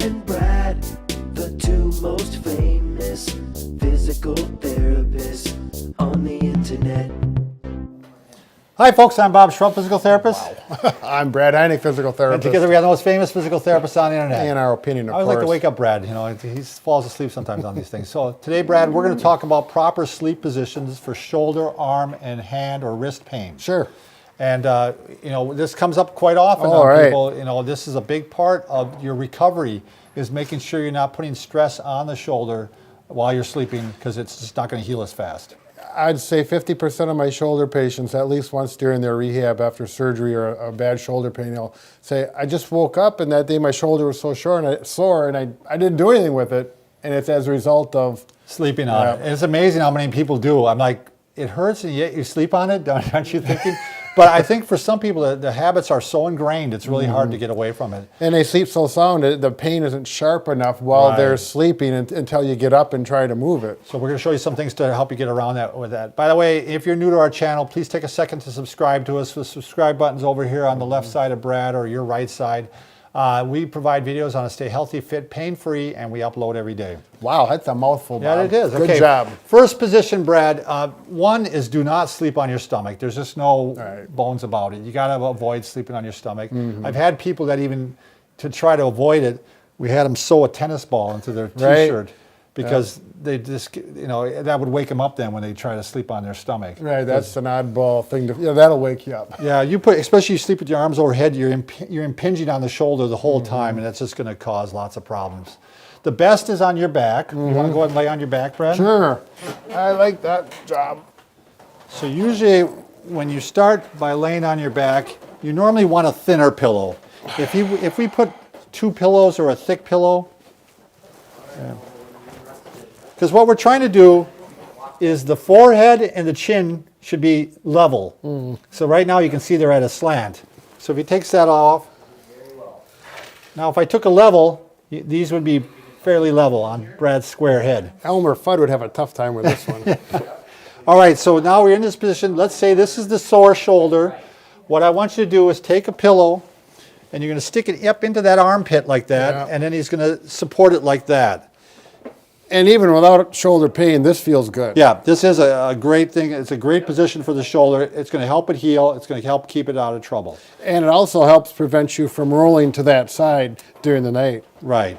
and Brad, the two most famous physical therapists on the internet. Hi folks, I'm Bob Schrupp, physical therapist. Wow. I'm Brad Heineck, physical therapist. And together we are the most famous physical therapists on the internet. In our opinion, of course. I always like to wake up Brad, you know, he falls asleep sometimes on these things. So today, Brad, we're going to talk about proper sleep positions for shoulder, arm, and hand or wrist pain. Sure. And, you know, this comes up quite often people. You know, this is a big part of your recovery is making sure you're not putting stress on the shoulder while you're sleeping because it's just not going to heal as fast. I'd say 50% of my shoulder patients, at least once during their rehab after surgery or a bad shoulder pain, they'll say, I just woke up and that day my shoulder was so sore and I didn't do anything with it. And it's as a result of sleeping on it. And it's amazing how many people do. I'm like, it hurts and yet you sleep on it, aren't you thinking? But I think for some people, the habits are so ingrained, it's really hard to get away from it. And they sleep so sound, the pain isn't sharp enough while they're sleeping until you get up and try to move it. So we're going to show you some things to help you get around that with that. By the way, if you're new to our channel, please take a second to subscribe to us. The subscribe button's over here on the left side of Brad or your right side. We provide videos on how to stay healthy, fit, pain-free, and we upload every day. Wow, that's a mouthful, Bob. Yeah, it is. Good job. First position, Brad. One is do not sleep on your stomach. There's just no bones about it. You got to avoid sleeping on your stomach. I've had people that even, to try to avoid it, we had them sew a tennis ball into their T-shirt because they just, you know, that would wake them up then when they try to sleep on their stomach. Right, that's an oddball thing to, that'll wake you up. Yeah, especially you sleep with your arms overhead, you're impinging on the shoulder the whole time, and that's just going to cause lots of problems. The best is on your back. You want to go ahead and lay on your back, Brad? Sure, I like that job. So usually when you start by laying on your back, you normally want a thinner pillow. If we put two pillows or a thick pillow, because what we're trying to do is the forehead and the chin should be level. So right now you can see they're at a slant. So if he takes that off, now if I took a level, these would be fairly level on Brad's square head. Elmer Fudd would have a tough time with this one. All right, so now we're in this position. Let's say this is the sore shoulder. What I want you to do is take a pillow and you're going to stick it up into that armpit like that, and then he's going to support it like that. And even without shoulder pain, this feels good. Yeah, this is a great thing. It's a great position for the shoulder. It's going to help it heal. It's going to help keep it out of trouble. And it also helps prevent you from rolling to that side during the night. Right.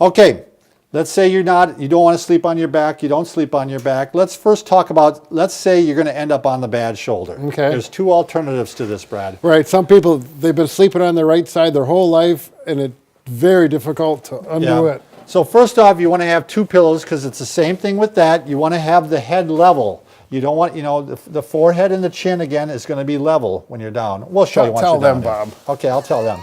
Okay, let's say you don't want to sleep on your back. You don't sleep on your back. Let's first talk about, let's say you're going to end up on the bad shoulder. Okay. There's two alternatives to this, Brad. Right. Some people, they've been sleeping on the right side their whole life, and it's very difficult to undo it. So first off, you want to have two pillows because it's the same thing with that. You want to have the head level. You don't want, you know, the forehead and the chin, again, is going to be level when you're down. We'll show you once you're down. Tell them, Bob. Okay, I'll tell them.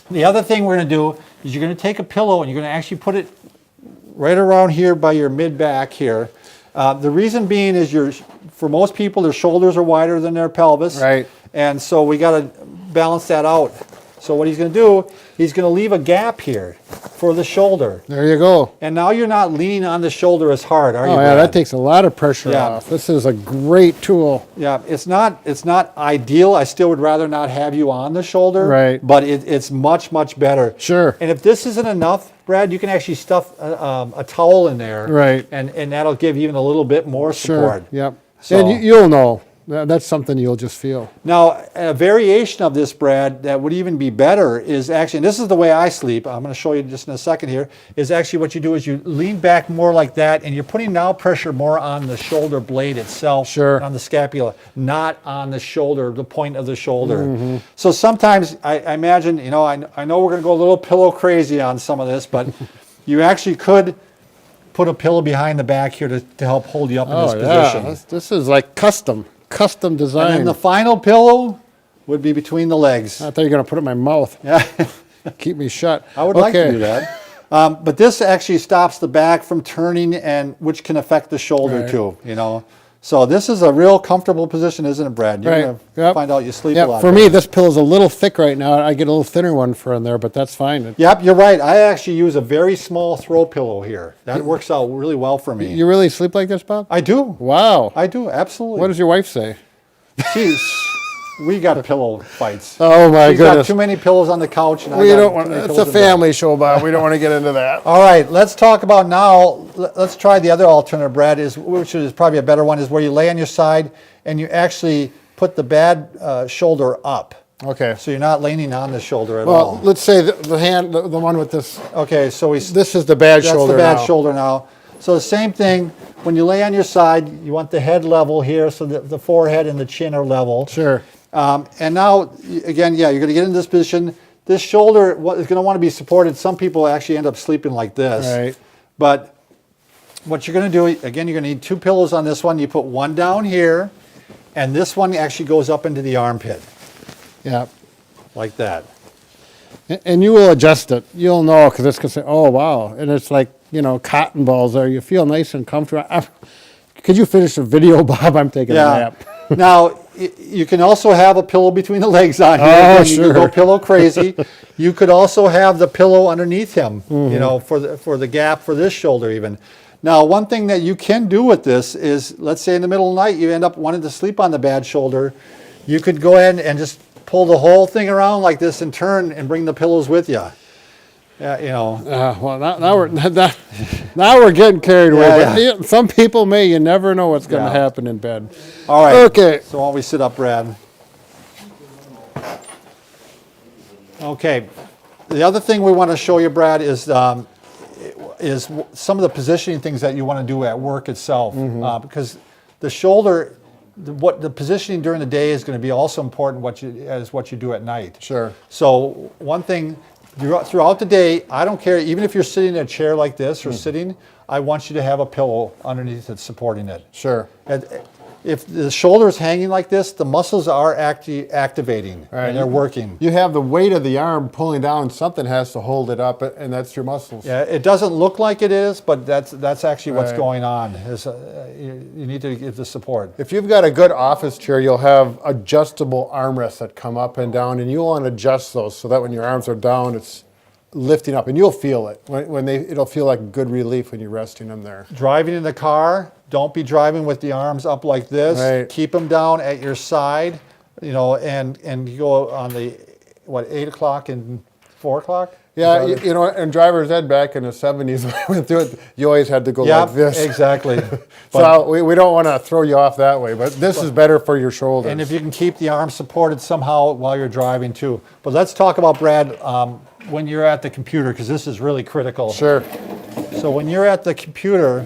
The other thing we're going to do is you're going to take a pillow and you're going to actually put it right around here by your mid-back here. The reason being is for most people, their shoulders are wider than their pelvis. Right. And so we got to balance that out. So what he's going to do, he's going to leave a gap here for the shoulder. There you go. And now you're not leaning on the shoulder as hard, are you, Oh, Brad? yeah, that takes a lot of pressure off. This is a great tool. Yeah, it's not ideal. I still would rather not have you on the shoulder. Right. But it's much, much better. Sure. And if this isn't enough, Brad, you can actually stuff a towel in there. Right. And that'll give even a little bit more support. Sure, yep. So, and you'll know. That's something you'll just feel. Now, a variation of this, Brad, that would even be better is actually, and this is the way I sleep, I'm going to show you just in a second here, is actually what you do is you lean back more like that, and you're putting now pressure more on the shoulder blade itself, Sure, on the scapula, not on the shoulder, the point of the shoulder. So sometimes, I imagine, you know, I know we're going to go a little pillow crazy on some of this, but you actually could put a pillow behind the back here to help hold you up in this position. This is like custom design. And then the final pillow would be between the legs. I thought you were going to put it in my mouth. Yeah. Keep me shut. I would like to do that. But this actually stops the back from turning, and which can affect the shoulder too, you know. So this is a real comfortable position, isn't it, Brad? You're going to find out you sleep a lot. For me, this pillow's a little thick right now. I get a little thinner one for in there, but that's fine. Yep, you're right. I actually use a very small throw pillow here. That works out really well for me. You really sleep like this, Bob? I do. Wow. I do, absolutely. What does your wife say? We got pillow fights. Oh my She's got goodness. too many pillows on the couch, and We I got don't too want. many It's pillows a in bed. family show, Bob. We don't want to get into that. All right, let's talk about now. Let's try the other alternative, Brad, which is probably a better one, is where you lay on your side and you actually put the bad shoulder up. Okay. So you're not leaning on the shoulder at Well, all. let's say the hand, the one with this. Okay, so This is the bad that's shoulder. the bad now. shoulder now. So the same thing, when you lay on your side, you want the head level here so that the forehead and the chin are level. Sure. And now, again, yeah, you're going to get in this position. This shoulder is going to want to be supported. Some people actually end up sleeping like this. Right. But what you're going to do, again, you're going to need 2 pillows on this one. You put one down here, and this one actually goes up into the armpit, Yeah. like that. And you will adjust it. You'll know because it's going to say, "Oh wow," and it's like cotton balls there. You feel nice and comfortable. Could you finish the video, Bob? I'm taking a nap. Now, you can also have a pillow between the legs on here. Oh, Again, you can go sure. pillow crazy. You could also have the pillow underneath him, Mm-hmm. for the gap for this shoulder even. Now, one thing that you can do with this is, let's say in the middle of the night you end up wanting to sleep on the bad shoulder. You could go ahead and just pull the whole thing around like this and turn and bring the pillows with you. Yeah, Well, now we're getting carried away. Yeah, But yeah, some people may. You never know what's going to Yeah. happen in bed. All right. Okay. So why don't we sit up, Brad? Okay. The other thing we want to show you, Brad, is some of the positioning things that you want to do at work itself, because the shoulder, the positioning during the day is going to be also important as what you do at night. Sure. So one thing throughout the day, I don't care, even if you're sitting in a chair like this or sitting, I want you to have a pillow underneath it supporting it. Sure. And if the shoulder is hanging like this, the muscles are actually activating Right. and they're working. You have the weight of the arm pulling down. Something has to hold it up, and that's your muscles. Yeah, it doesn't look like it is, but that's actually what's Right. going on. You need to give the support. If you've got a good office chair, you'll have adjustable armrests that come up and down, and you'll want to adjust those so that when your arms are down, it's lifting up, and you'll feel it. It'll feel like good relief when you're resting them there. Driving in the car, don't be driving with the arms up like this. Right. Keep them down at your side, and you go on the 8 o'clock and 4 o'clock. Yeah, Is that it? and driver's ed back in the 70s when I went through it, you always had to go Yep, like this. exactly. So we don't want to throw you off that way, but this is better for your shoulders. And if you can keep the arms supported somehow while you're driving too. But let's talk about, Brad, when you're at the computer, because this is really critical. Sure. So when you're at the computer,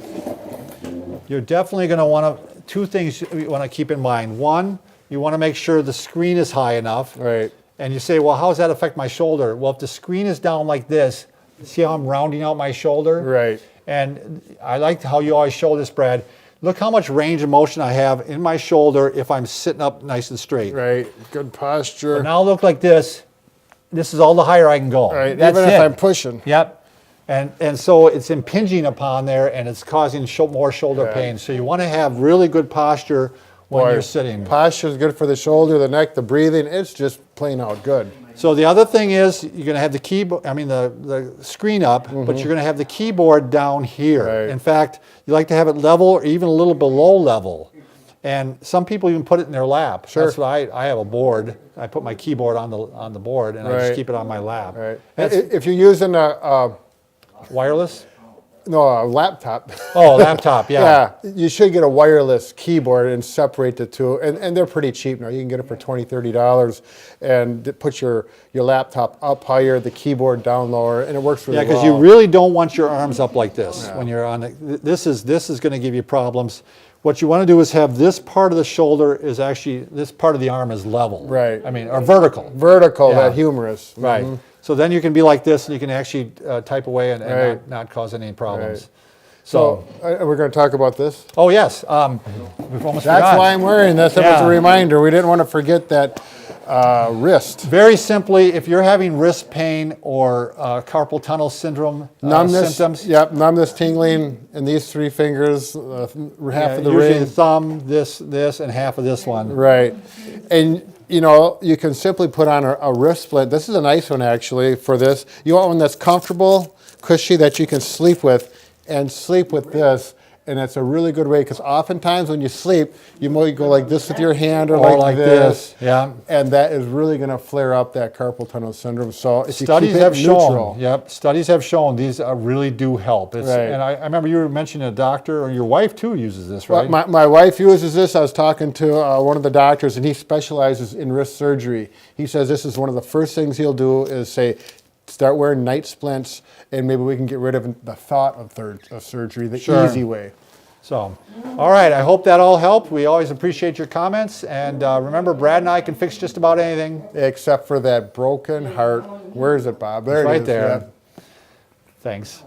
you're definitely going to want two things you want to keep in mind. One, you want to make sure the screen is high enough. Right. And you say, well, how does that affect my shoulder? Well, if the screen is down like this, see how I'm rounding out my shoulder? Right. And I like how you always show this, Brad. Look how much range of motion I have in my shoulder if I'm sitting up nice and straight. Right. Good posture. But now look like this. This is all the higher I can go. Right. That's Even it. if I'm pushing. Yep. And so it's impinging upon there, and it's causing more shoulder Yeah. pain. So you want to have really good posture when Boy, you're sitting. Posture is good for the shoulder, the neck, the breathing. It's just plain out good. So the other thing is you're going to have the keyboard, the screen up, but you're going to have the keyboard down here. Right. In fact, you like to have it level or even a little below level. And some people even put it in their lap. Sure. That's what I have a board. I put my keyboard on the board, and I Right. just keep it on my lap. Right. That's If you're using a wireless. laptop. Oh, laptop. Yeah. Yeah, you should get a wireless keyboard and separate the two, and they're pretty cheap now. You can get it for $20, $30, and put your laptop up higher, the keyboard down lower, and it works really Yeah, well. because you really don't want your arms up like this when you're on it. This is going to give you problems. What you want to do is have this part of the shoulder is actually, this part of the arm is level. Right. I mean, or vertical. Vertical, Yeah. that humerus. Right. Mhm. So then you can be like this, and you can actually type away and Right. not cause any problems. Right. So, We're going to talk about this. oh yes, we've almost That's forgot. why I'm wearing this. It was Yeah. a reminder. We didn't want to forget that wrist. Very simply, if you're having wrist pain or carpal tunnel syndrome Numbness, symptoms, yep, numbness, tingling in these three fingers, half of the usually ring. the thumb, this, and half of this one. Right. And, you can simply put on a wrist splint. This is a nice one, actually, for this. You want one that's comfortable, cushy, that you can sleep with, and sleep with this. And it's a really good way because oftentimes when you sleep, you might go like this with your hand or like this. Yeah. And that is really going to flare up that carpal tunnel syndrome. So if Studies you keep it have neutral, shown. Yep. Studies have shown these really do help. Right. And I remember you were mentioning a doctor, or your wife too uses this, right? Well, my wife uses this. I was talking to one of the doctors, and he specializes in wrist surgery. He says this is one of the first things he'll do is say, start wearing night splints, and maybe we can get rid of the thought of surgery the easy way. So, all right, I hope that all helped. We always appreciate your comments. And remember, Brad and I can fix just about anything. Except for that broken heart. Where is it, Bob? There It's it right is. there. Yeah. Thanks.